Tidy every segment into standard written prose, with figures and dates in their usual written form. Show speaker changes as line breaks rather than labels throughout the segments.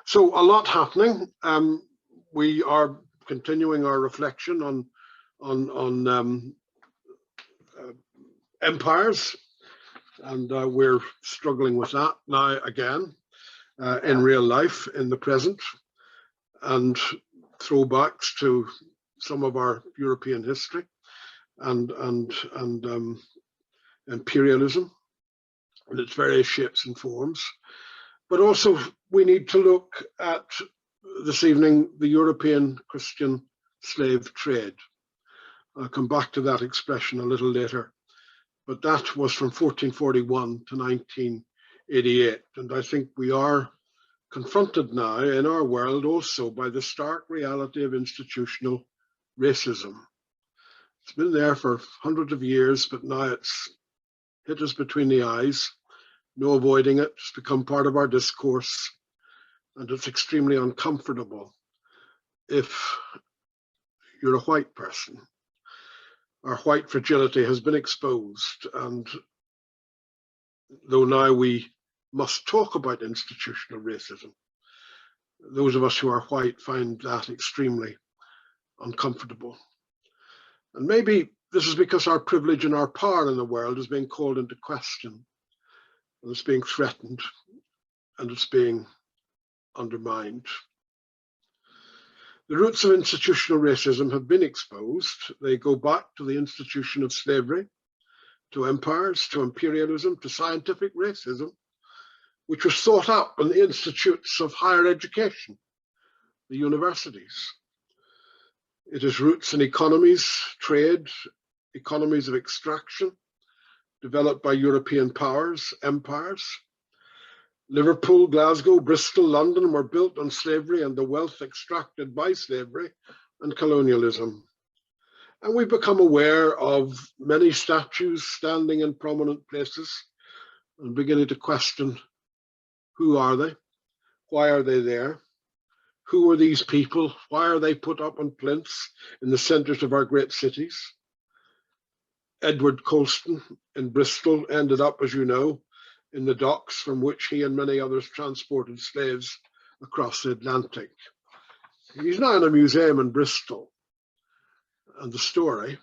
So a lot happening. We are continuing our reflection on empires, and we're struggling with that now again in real life, in the present, and throwbacks to some of our European history and imperialism in its various shapes and forms. But also we need to look at, this evening, the European Christian slave trade. I'll come back to that expression a little later, but that was from 1441 to 1988. And I think we are confronted now in our world also by the stark reality of institutional racism. It's been there for hundreds of years, but now it's hit us between the eyes. No avoiding it. It's become part of our discourse, and it's extremely uncomfortable if you're a white person. Our white fragility has been exposed, and though now we must talk about institutional racism, those of us who are white find that extremely uncomfortable. And maybe this is because our privilege and our power in the world is being called into question, and it's being threatened, and it's being undermined. The roots of institutional racism have been exposed. They go back to the institution of slavery, to empires, to imperialism, to scientific racism, which was thought up in the institutes of higher education, the universities. It has roots in economies, trade, economies of extraction, developed by European powers, empires. Liverpool, Glasgow, Bristol, London were built on slavery and the wealth extracted by slavery and colonialism. And we've become aware of many statues standing in prominent places and beginning to question, who are they? Why are they there? Who are these people? Why are they put up on plinths in the centres of our great cities? Edward Colston in Bristol ended up, as you know, in the docks from which he and many others transported slaves across the Atlantic. He's now in a museum in Bristol, and the story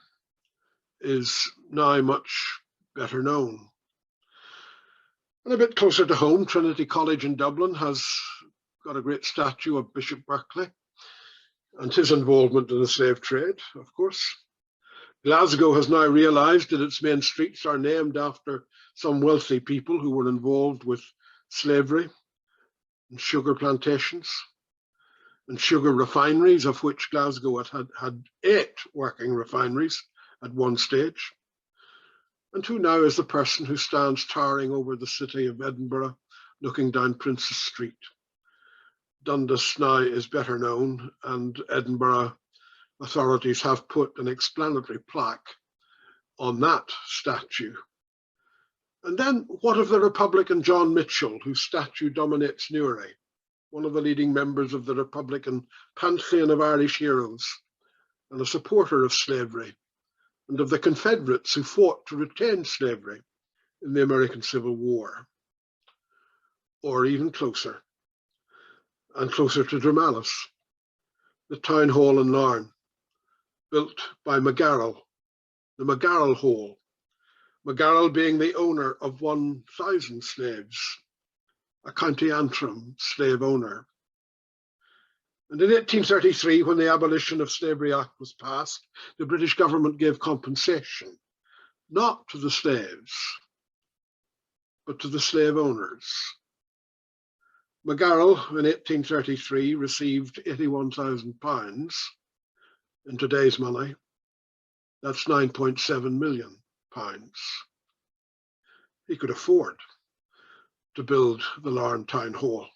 is now much better known. And a bit closer to home, Trinity College in Dublin has got a great statue of Bishop Berkeley and his involvement in the slave trade, of course. Glasgow has now realised that its main streets are named after some wealthy people who were involved with slavery and sugar plantations and sugar refineries, of which Glasgow had 8 working refineries at one stage. And who now is the person who stands towering over the city of Edinburgh, looking down Princes Street? Dundas now is better known, and Edinburgh authorities have put an explanatory plaque on that statue. And then what of the Republican John Mitchell, whose statue dominates Newry, one of the leading members of the Republican pantheon of Irish heroes, and a supporter of slavery, and of the Confederates who fought to retain slavery in the American Civil War? Or even closer, and closer to Drumalis, the town hall in Larne, built by McGarrell, the McGarrell Hall, McGarrell being the owner of 1,000 slaves, a County Antrim slave owner. And in 1833, when the Abolition of Slavery Act was passed, the British government gave compensation, not to the slaves, but to the slave owners. McGarrell in 1833 received £81,000. In today's money, that's £9.7 million. He could afford to build the Larne Town Hall.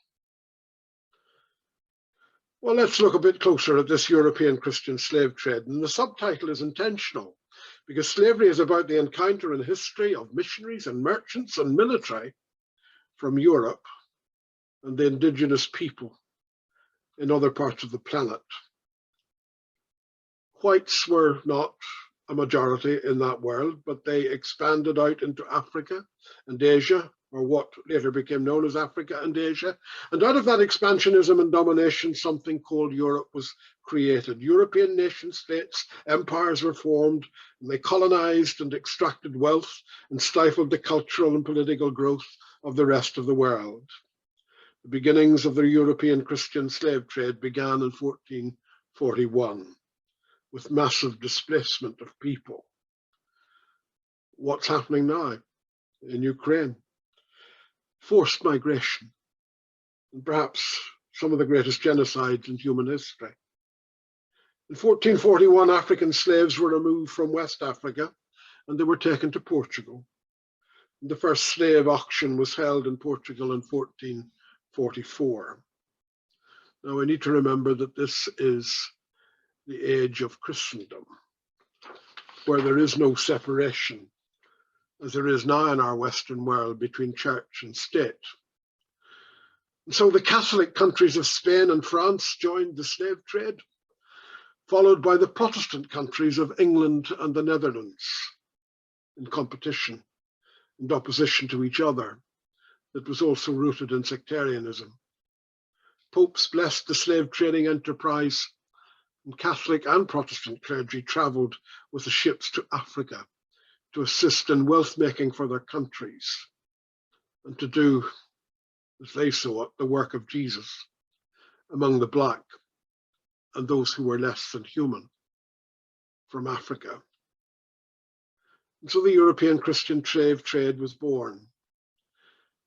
Well, let's look a bit closer at this European Christian slave trade. And the subtitle is intentional, because slavery is about the encounter in history of missionaries and merchants and military from Europe and the indigenous people in other parts of the planet. Whites were not a majority in that world, but they expanded out into Africa and Asia or what later became known as Africa and Asia. And out of that expansionism and domination, something called Europe was created. European nation states, empires were formed, and they colonized and extracted wealth and stifled the cultural and political growth of the rest of the world. The beginnings of the European Christian slave trade began in 1441 with massive displacement of people. What's happening now in Ukraine? Forced migration, and perhaps some of the greatest genocides in human history. In 1441, African slaves were removed from West Africa and they were taken to Portugal. And the first slave auction was held in Portugal in 1444. Now we need to remember that this is the age of Christendom, where there is no separation, as there is now in our Western world, between church and state. And so the Catholic countries of Spain and France joined the slave trade, followed by the Protestant countries of England and the Netherlands, in competition and opposition to each other that was also rooted in sectarianism. Popes blessed the slave trading enterprise, and Catholic and Protestant clergy travelled with the ships to Africa to assist in wealth making for their countries and to do, as they saw it, the work of Jesus among the black and those who were less than human from Africa. And so the European Christian slave trade was born.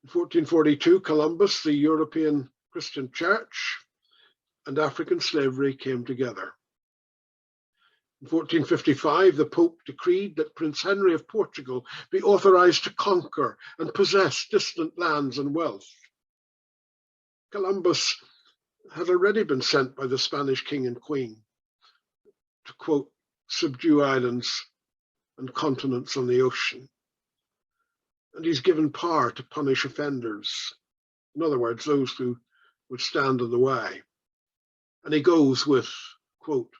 In 1442, Columbus, the European Christian Church, and African slavery came together. In 1455, the Pope decreed that Prince Henry of Portugal be authorized to conquer and possess distant lands and wealth. Columbus had already been sent by the Spanish king and queen to, quote, subdue islands and continents on the ocean. And he's given power to punish offenders. In other words, those who would stand in the way. And he goes with, quote,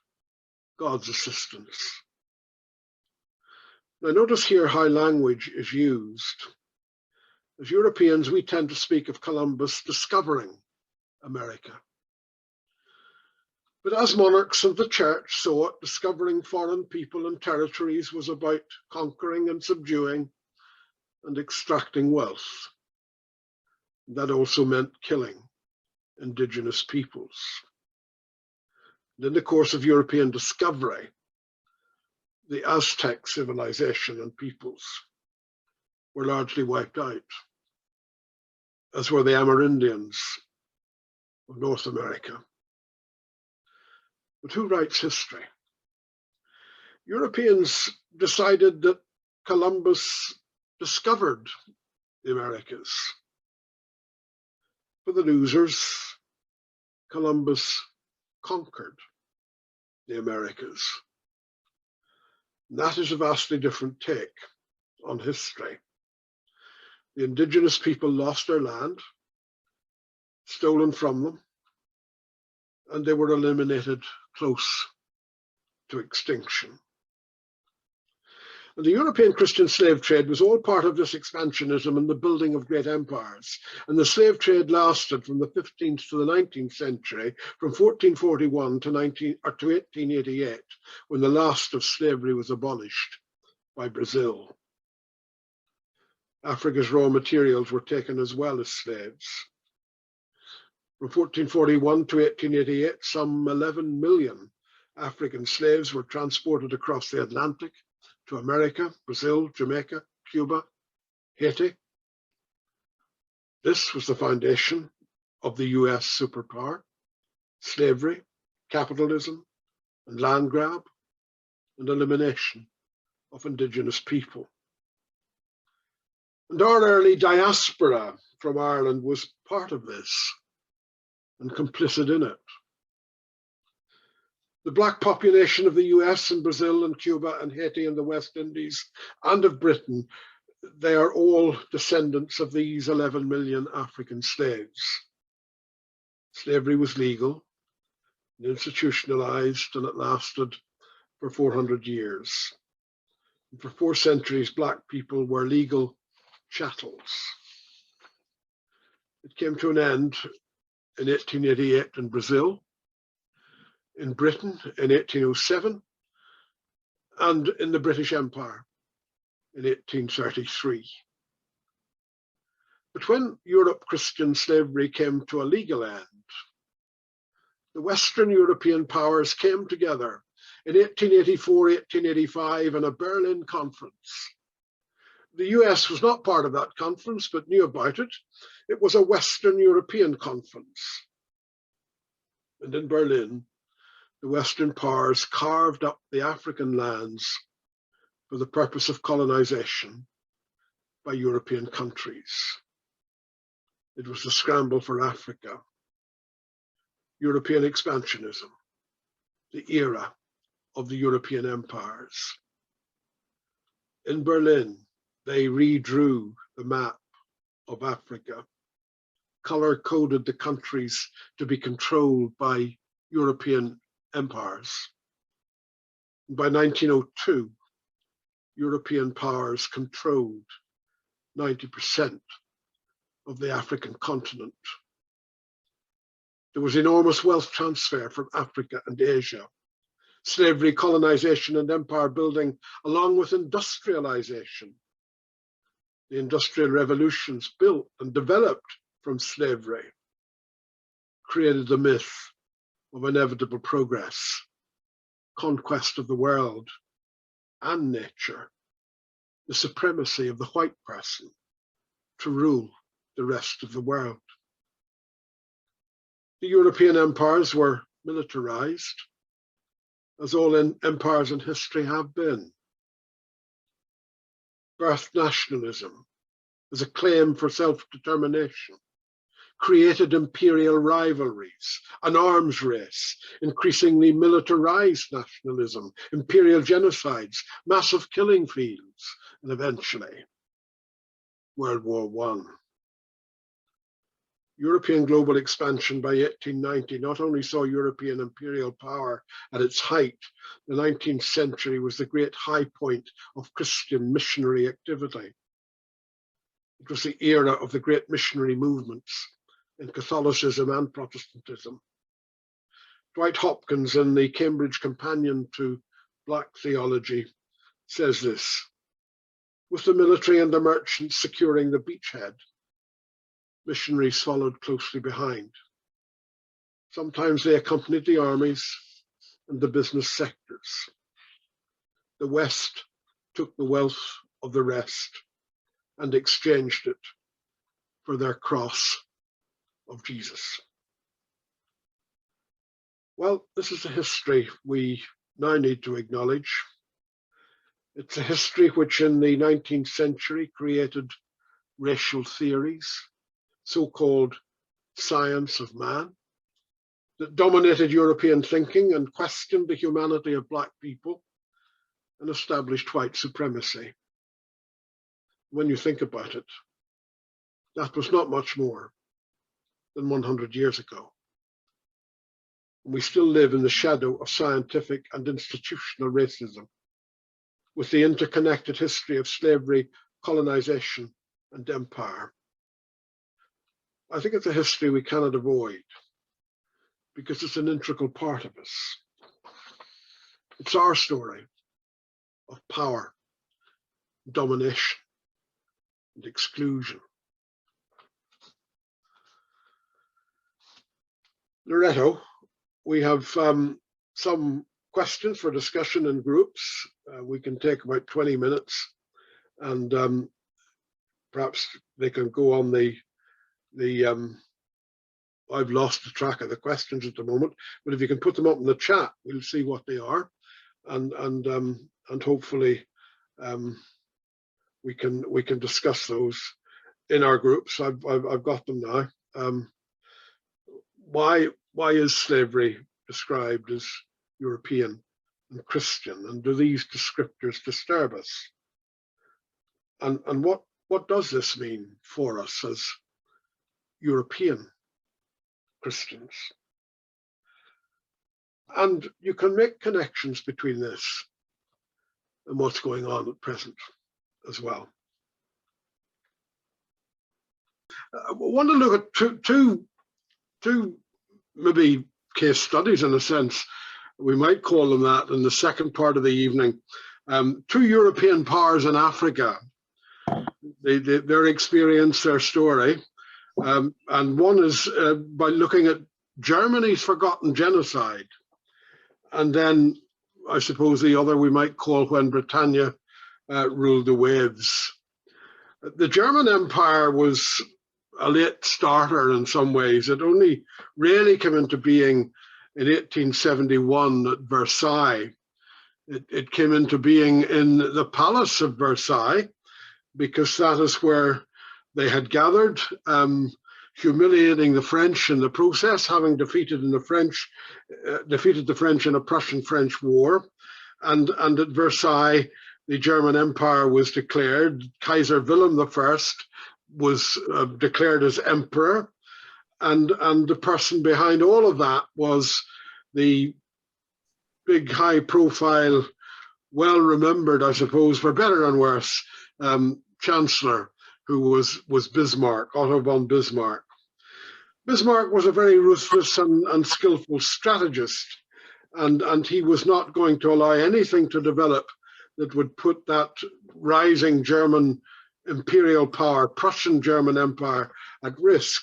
God's assistance. Now notice here how language is used. As Europeans, we tend to speak of Columbus discovering America. But as monarchs of the church saw it, discovering foreign people and territories was about conquering and subduing and extracting wealth. That also meant killing indigenous peoples. And in the course of European discovery, the Aztec civilization and peoples were largely wiped out, as were the Amerindians of North America. But who writes history? Europeans decided that Columbus discovered the Americas. For the losers, Columbus conquered the Americas. And that is a vastly different take on history. The indigenous people lost their land, stolen from them, and they were eliminated close to extinction. And the European Christian slave trade was all part of this expansionism and the building of great empires. And the slave trade lasted from the 15th to the 19th century, from 1441 to 1888, when the last of slavery was abolished by Brazil. Africa's raw materials were taken as well as slaves. From 1441 to 1888, some 11 million African slaves were transported across the Atlantic to America, Brazil, Jamaica, Cuba, Haiti. This was the foundation of the US superpower: slavery, capitalism, and land grab, and elimination of indigenous people. And our early diaspora from Ireland was part of this and complicit in it. The black population of the US and Brazil and Cuba and Haiti and the West Indies and of Britain, they are all descendants of these 11 million African slaves. Slavery was legal and institutionalized, and it lasted for 400 years. And for 4 centuries, black people were legal chattels. It came to an end in 1888 in Brazil, in Britain in 1807, and in the British Empire in 1833. But when Europe Christian slavery came to a legal end, the Western European powers came together in 1884, 1885 in a Berlin conference. The US was not part of that conference, but knew about it. It was a Western European conference. And in Berlin, the Western powers carved up the African lands for the purpose of colonization by European countries. It was the scramble for Africa, European expansionism, the era of the European empires. In Berlin, they redrew the map of Africa, color-coded the countries to be controlled by European empires. By 1902, European powers controlled 90% of the African continent. There was enormous wealth transfer from Africa and Asia, slavery, colonization, and empire building, along with industrialization. The industrial revolutions built and developed from slavery created the myth of inevitable progress, conquest of the world and nature, the supremacy of the white person to rule the rest of the world. The European empires were militarized, as all empires in history have been. Birthed nationalism as a claim for self-determination, created imperial rivalries, an arms race, increasingly militarized nationalism, imperial genocides, massive killing fields, and eventually World War I. European global expansion by 1890 not only saw European imperial power at its height, the 19th century was the great high point of Christian missionary activity. It was the era of the great missionary movements in Catholicism and Protestantism. Dwight Hopkins, in the Cambridge Companion to Black Theology, says this: with the military and the merchants securing the beachhead, missionaries followed closely behind. Sometimes they accompanied the armies and the business sectors. The West took the wealth of the rest and exchanged it for their cross of Jesus. Well, this is a history we now need to acknowledge. It's a history which in the 19th century created racial theories, so-called science of man, that dominated European thinking and questioned the humanity of Black people and established white supremacy. When you think about it, that was not much more than 100 years ago. And we still live in the shadow of scientific and institutional racism, with the interconnected history of slavery, colonization, and empire. I think it's a history we cannot avoid because it's an integral part of us. It's our story of power, domination, and exclusion. Loretto, we have some questions for discussion in groups. We can take about 20 minutes, and perhaps they can go on the I've lost the track of the questions at the moment, but if you can put them up in the chat, we'll see what they are, and hopefully we can discuss those in our groups. I've got them now. Why is slavery described as European and Christian, and do these descriptors disturb us? And what does this mean for us as European Christians? And you can make connections between this and what's going on at present as well. I want to look at two maybe case studies, in a sense. We might call them that in the second part of the evening. Two European powers in Africa, their experience, their story. And one is by looking at Germany's forgotten genocide. And then I suppose the other we might call when Britannia ruled the waves. The German Empire was a late starter in some ways. It only really came into being in 1871 at Versailles. It came into being in the Palace of Versailles because that is where they had gathered, humiliating the French in the process, having defeated the French in a Prussian-French war. And at Versailles, the German Empire was declared. Kaiser Wilhelm I was declared as emperor. And the person behind all of that was the big, high-profile, well-remembered, I suppose, for better and worse, chancellor, who was Bismarck, Otto von Bismarck. Bismarck was a very ruthless and skillful strategist, and he was not going to allow anything to develop that would put that rising German imperial power, Prussian German Empire, at risk.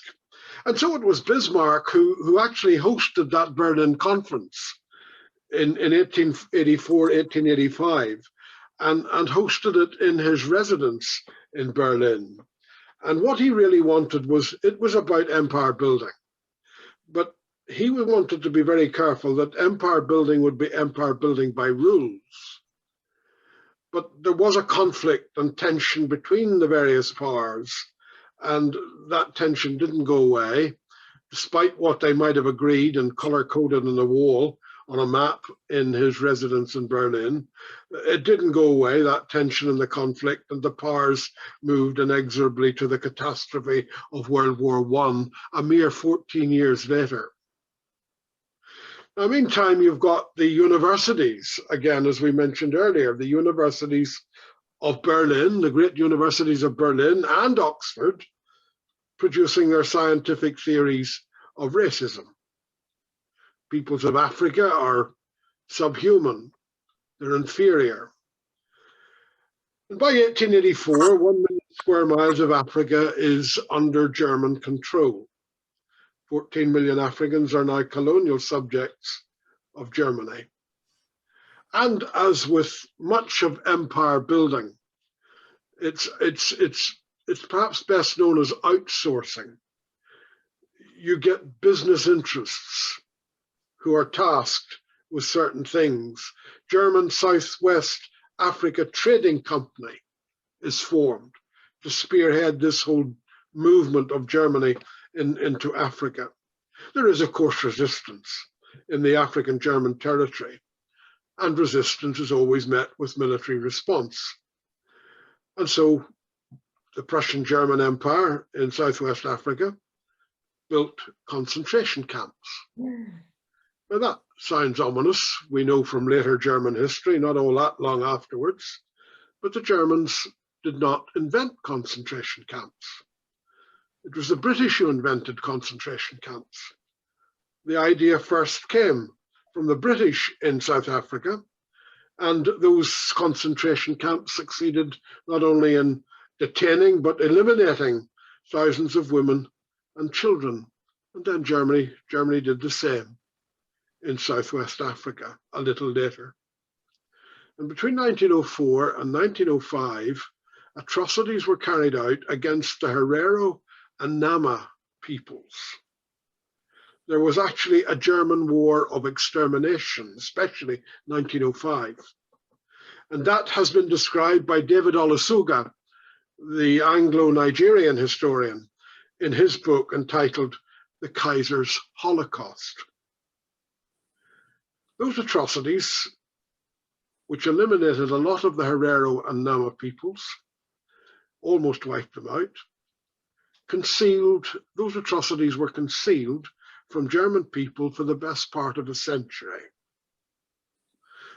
And so it was Bismarck who actually hosted that Berlin conference in 1884, 1885, and hosted it in his residence in Berlin. And what he really wanted it was about empire building. But he wanted to be very careful that empire building would be empire building by rules. But there was a conflict and tension between the various powers, and that tension didn't go away, despite what they might have agreed and color-coded on the wall on a map in his residence in Berlin. It didn't go away, that tension and the conflict, and the powers moved inexorably to the catastrophe of World War I, a mere 14 years later. Now, meantime, you've got the universities, again, as we mentioned earlier, the universities of Berlin, the great universities of Berlin and Oxford, producing their scientific theories of racism. Peoples of Africa are subhuman, they're inferior. And by 1884, 1 million square miles of Africa is under German control. 14 million Africans are now colonial subjects of Germany. And as with much of empire building, it's perhaps best known as outsourcing. You get business interests who are tasked with certain things. German Southwest Africa Trading Company is formed to spearhead this whole movement of Germany into Africa. There is, of course, resistance in the African German territory, and resistance is always met with military response. And so the Prussian German Empire in Southwest Africa built concentration camps. Now that sounds ominous. We know from later German history, not all that long afterwards, but the Germans did not invent concentration camps. It was the British who invented concentration camps. The idea first came from the British in South Africa, and those concentration camps succeeded not only in detaining but eliminating thousands of women and children. And then Germany did the same in Southwest Africa a little later. And between 1904 and 1905, atrocities were carried out against the Herero and Nama peoples. There was actually a German war of extermination, especially 1905. And that has been described by David Olusoga, the Anglo-Nigerian historian, in his book entitled The Kaiser's Holocaust. Those atrocities, which eliminated a lot of the Herero and Nama peoples, almost wiped them out, those atrocities were concealed from German people for the best part of a century.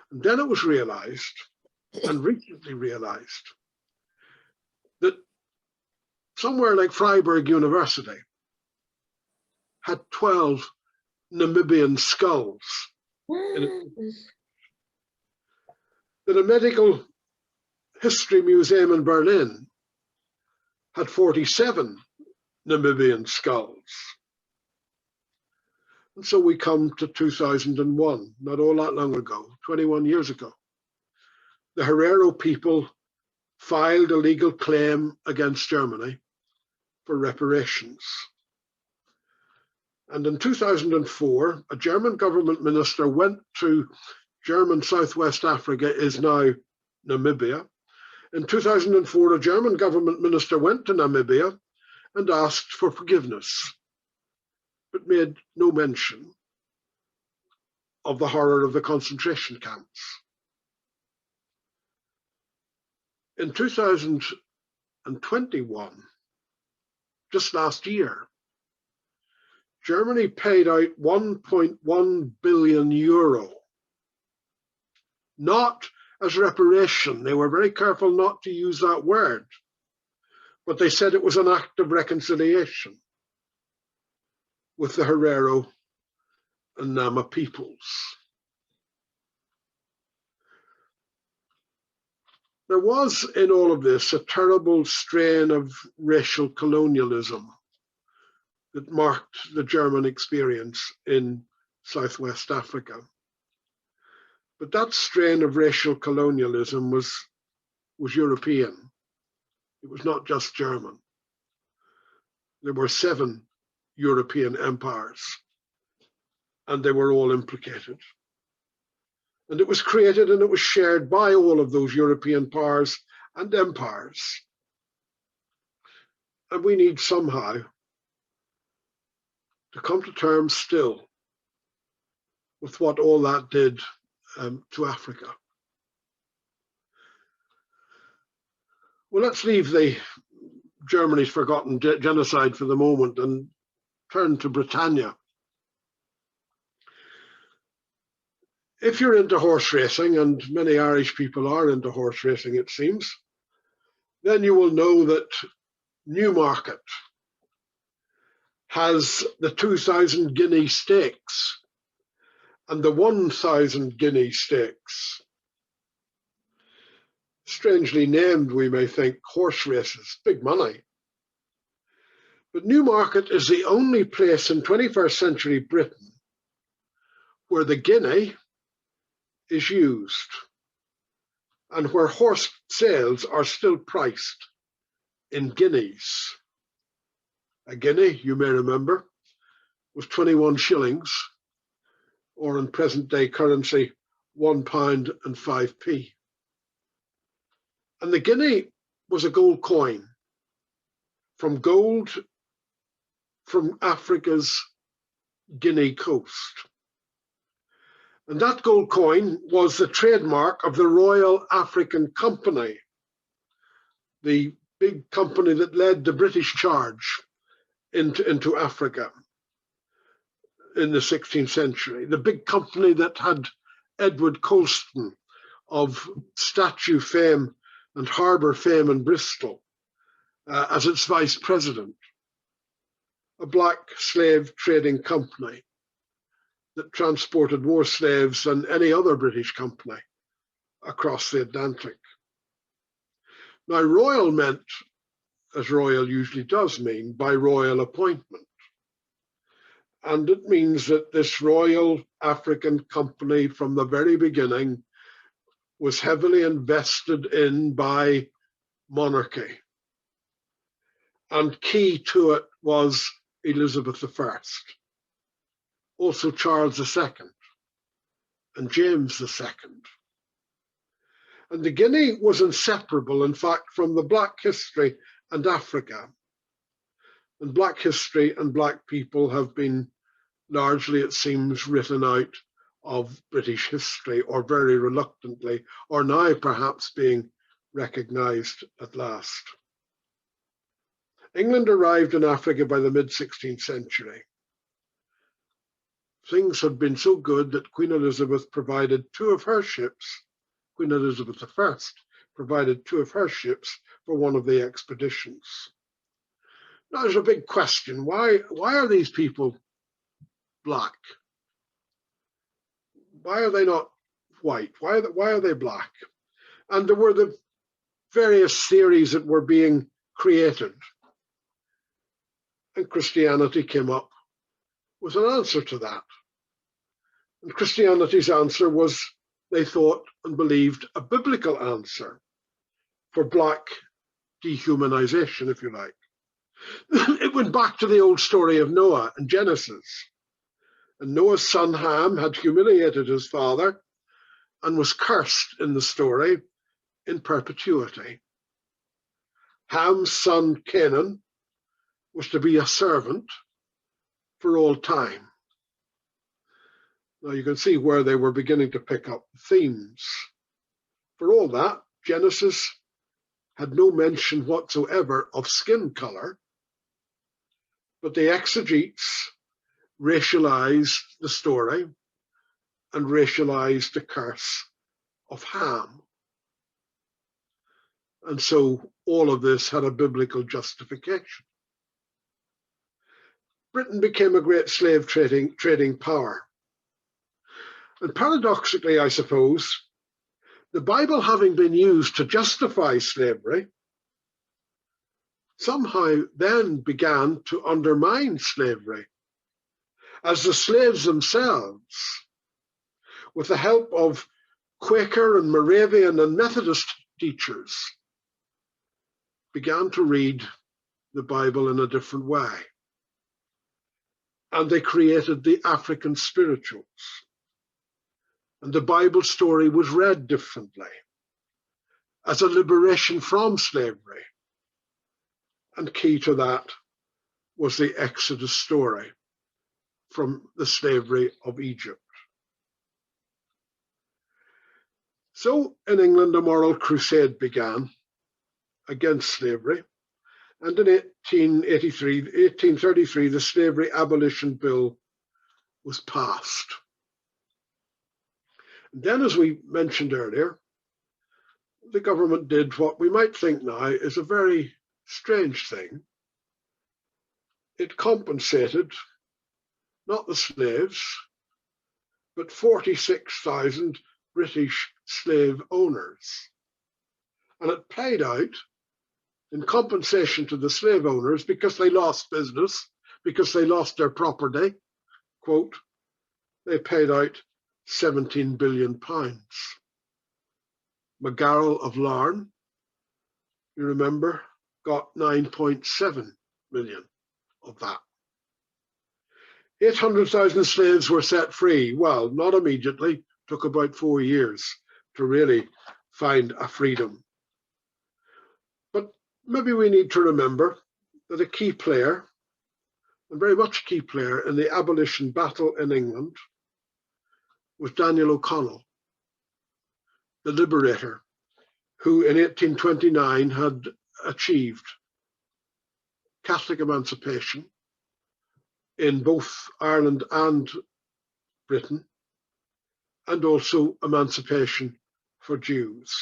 And then it was realized, and recently realized, that somewhere like Freiburg University had 12 Namibian skulls. That a medical history museum in Berlin had 47 Namibian skulls. And so we come to 2001, not all that long ago, 21 years ago. The Herero people filed a legal claim against Germany for reparations. And in 2004, a German government minister went to German Southwest Africa, is now Namibia. In 2004, a German government minister went to Namibia and asked for forgiveness, but made no mention of the horror of the concentration camps. In 2021, just last year, Germany paid out 1.1 billion euro, not as reparation. They were very careful not to use that word, but they said it was an act of reconciliation with the Herero and Nama peoples. There was in all of this a terrible strain of racial colonialism that marked the German experience in Southwest Africa. But that strain of racial colonialism was European. It was not just German. There were 7 European empires, and they were all implicated. And it was created and it was shared by all of those European powers and empires. And we need somehow to come to terms still with what all that did to Africa. Well, let's leave the Germany's forgotten genocide for the moment and turn to Britannia. If you're into horse racing, and many Irish people are into horse racing, it seems, then you will know that Newmarket has the 2,000 guinea stakes and the 1,000 guinea stakes. Strangely named, we may think, horse races, big money. But Newmarket is the only place in 21st century Britain where the guinea is used and where horse sales are still priced in guineas. A guinea, you may remember, was 21 shillings, or in present day currency, £1 and 5p. And the guinea was a gold coin from Africa's Guinea coast. And that gold coin was the trademark of the Royal African Company, the big company that led the British charge into Africa in the 16th century, the big company that had Edward Colston of statue fame and harbour fame in Bristol as its vice president, a black slave trading company that transported more slaves than any other British company across the Atlantic. Now, royal meant, as royal usually does mean, by royal appointment. And it means that this Royal African Company from the very beginning was heavily invested in by monarchy. And key to it was Elizabeth I, also Charles II and James II. And the guinea was inseparable, in fact, from the Black history and Africa. And Black history and Black people have been largely, it seems, written out of British history, or very reluctantly, or now perhaps being recognised at last. England arrived in Africa by the mid-16th century. Things had been so good that Queen Elizabeth provided 2 of her ships, Queen Elizabeth I provided 2 of her ships for one of the expeditions. Now there's a big question. Why are these people black? Why are they not white? Why are they black? And there were the various theories that were being created. And Christianity came up with an answer to that. And Christianity's answer was, they thought and believed, a biblical answer for black dehumanization, if you like. It went back to the old story of Noah and Genesis. And Noah's son Ham had humiliated his father and was cursed in the story in perpetuity. Ham's son Canaan was to be a servant for all time. Now you can see where they were beginning to pick up themes. For all that, Genesis had no mention whatsoever of skin color, but the exegetes racialized the story and racialized the curse of Ham. And so all of this had a biblical justification. Britain became a great slave trading power. And paradoxically, I suppose, the Bible having been used to justify slavery, somehow then began to undermine slavery, as the slaves themselves, with the help of Quaker and Moravian and Methodist teachers, began to read the Bible in a different way. And they created the African spirituals. And the Bible story was read differently, as a liberation from slavery. And key to that was the Exodus story from the slavery of Egypt. So in England, a moral crusade began against slavery. And in 1833, the Slavery Abolition Bill was passed. And then, as we mentioned earlier, the government did what we might think now is a very strange thing. It compensated not the slaves, but 46,000 British slave owners. And it paid out in compensation to the slave owners because they lost business, because they lost their property, quote, they paid out £17 billion. McGarrell of Larne, you remember, got 9.7 million of that. 800,000 slaves were set free. Well, not immediately, took about 4 years to really find a freedom. But maybe we need to remember that a key player, and very much a key player in the abolition battle in England, was Daniel O'Connell, the liberator, who in 1829 had achieved Catholic emancipation in both Ireland and Britain, and also emancipation for Jews.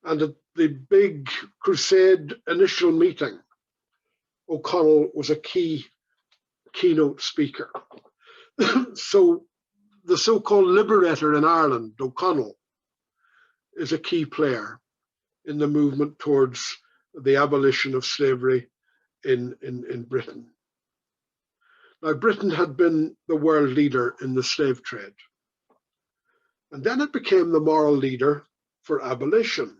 And at the big crusade initial meeting, O'Connell was a keynote speaker. So the so-called liberator in Ireland, O'Connell, is a key player in the movement towards the abolition of slavery in Britain. Now, Britain had been the world leader in the slave trade. And then it became the moral leader for abolition.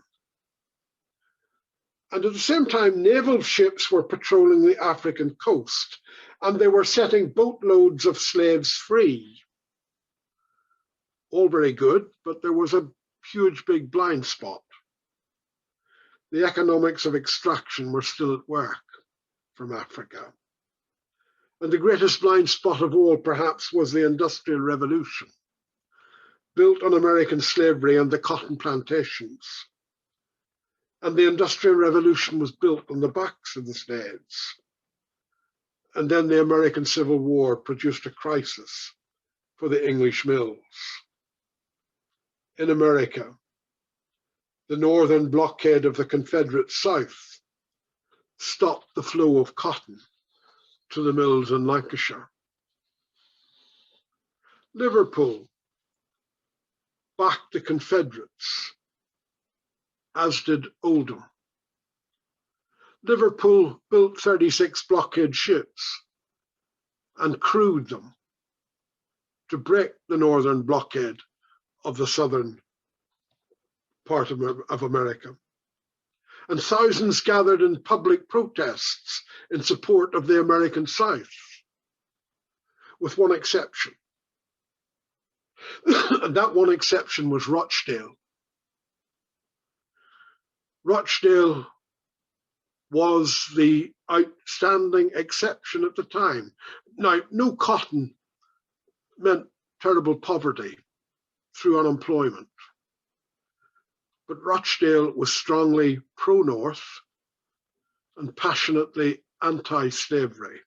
And at the same time, naval ships were patrolling the African coast, and they were setting boatloads of slaves free. All very good, but there was a huge big blind spot. The economics of extraction were still at work from Africa. And the greatest blind spot of all, perhaps, was the Industrial Revolution, built on American slavery and the cotton plantations. And the Industrial Revolution was built on the backs of the slaves. And then the American Civil War produced a crisis for the English mills. In America, the northern blockade of the Confederate South stopped the flow of cotton to the mills in Lancashire. Liverpool backed the Confederates, as did Oldham. Liverpool built 36 blockade ships and crewed them to break the northern blockade of the southern part of America. And thousands gathered in public protests in support of the American South, with one exception. And that one exception was Rochdale. Rochdale was the outstanding exception at the time. Now, no cotton meant terrible poverty through unemployment, but Rochdale was strongly pro-North and passionately anti-slavery.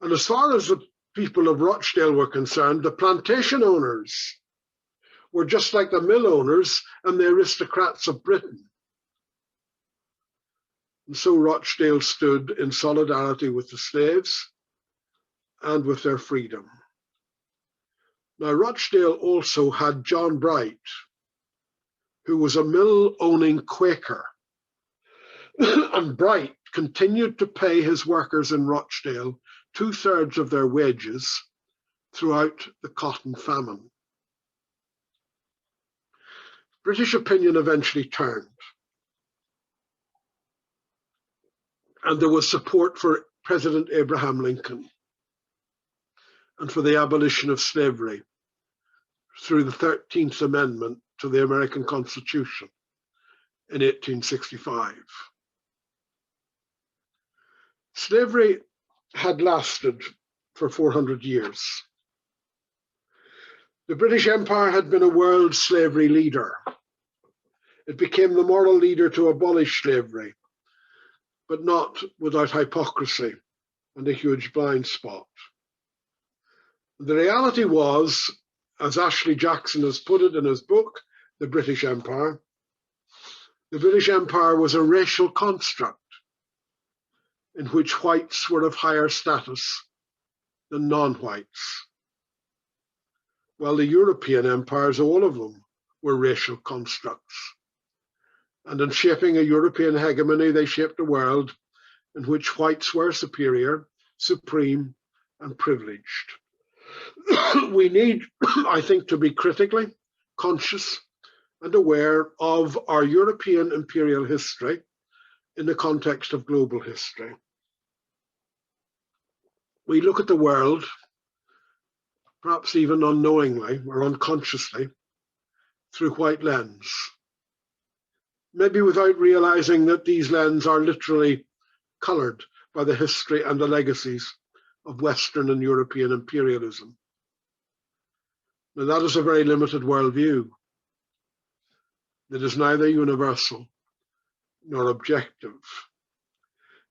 And as far as the people of Rochdale were concerned, the plantation owners were just like the mill owners and the aristocrats of Britain. And so Rochdale stood in solidarity with the slaves and with their freedom. Now, Rochdale also had John Bright, who was a mill-owning Quaker. And Bright continued to pay his workers in Rochdale 2/3 of their wages throughout the cotton famine. British opinion eventually turned, and there was support for President Abraham Lincoln and for the abolition of slavery through the 13th Amendment to the American Constitution in 1865. Slavery had lasted for 400 years. The British Empire had been a world slavery leader. It became the moral leader to abolish slavery, but not without hypocrisy and a huge blind spot. The reality was, as Ashley Jackson has put it in his book, The British Empire, the British Empire was a racial construct in which whites were of higher status than non-whites, while the European empires, all of them, were racial constructs. And in shaping a European hegemony, they shaped a world in which whites were superior, supreme, and privileged. We need, I think, to be critically conscious and aware of our European imperial history in the context of global history. We look at the world, perhaps even unknowingly or unconsciously, through white lens, maybe without realizing that these lenses are literally colored by the history and the legacies of Western and European imperialism. Now, that is a very limited worldview that is neither universal nor objective.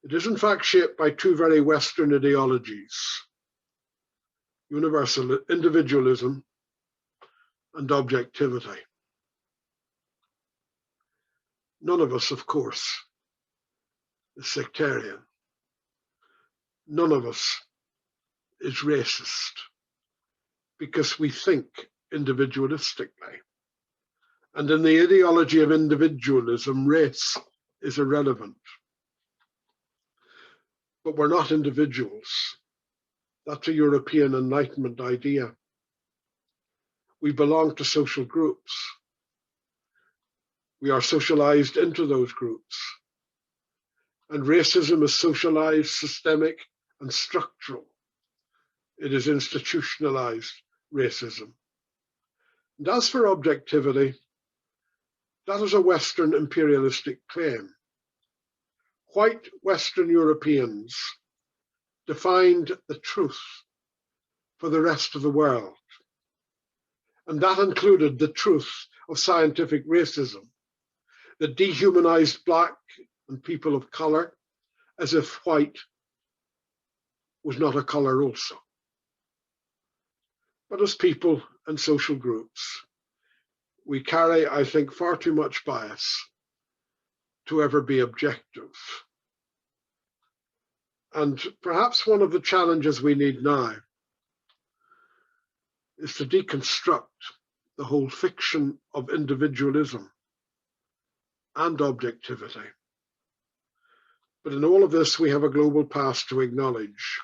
It is in fact shaped by two very Western ideologies: universal individualism and objectivity. None of us, of course, is sectarian. None of us is racist, because we think individualistically. And in the ideology of individualism, race is irrelevant. But we're not individuals. That's a European Enlightenment idea. We belong to social groups. We are socialized into those groups. And racism is socialized, systemic, and structural. It is institutionalized racism. And as for objectivity, that is a Western imperialistic claim. White Western Europeans defined the truth for the rest of the world. And that included the truth of scientific racism that dehumanized Black and people of color as if white was not a color also. But as people and social groups, we carry, I think, far too much bias to ever be objective. And perhaps one of the challenges we need now is to deconstruct the whole fiction of individualism and objectivity. But in all of this, we have a global past to acknowledge.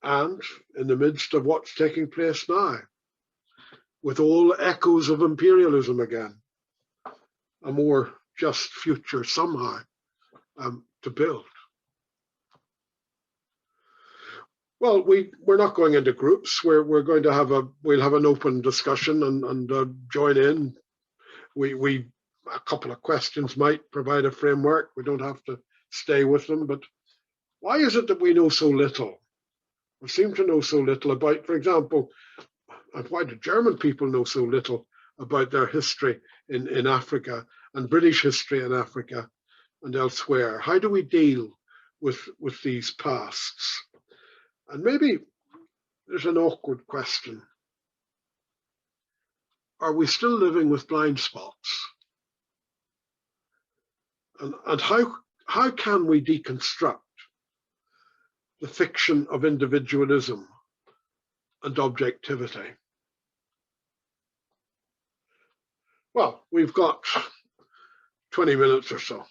And in the midst of what's taking place now, with all echoes of imperialism again, a more just future somehow to build. Well, we're not going into groups. We're going to we'll have an open discussion and join in. We a couple of questions might provide a framework. We don't have to stay with them. But why is it that we know so little? We seem to know so little about, for example, and why do German people know so little about their history in Africa and British history in Africa and elsewhere? How do we deal with these pasts? And maybe there's an awkward question. Are we still living with blind spots? And how can we deconstruct the fiction of individualism and objectivity? Well, we've got 20 minutes or so.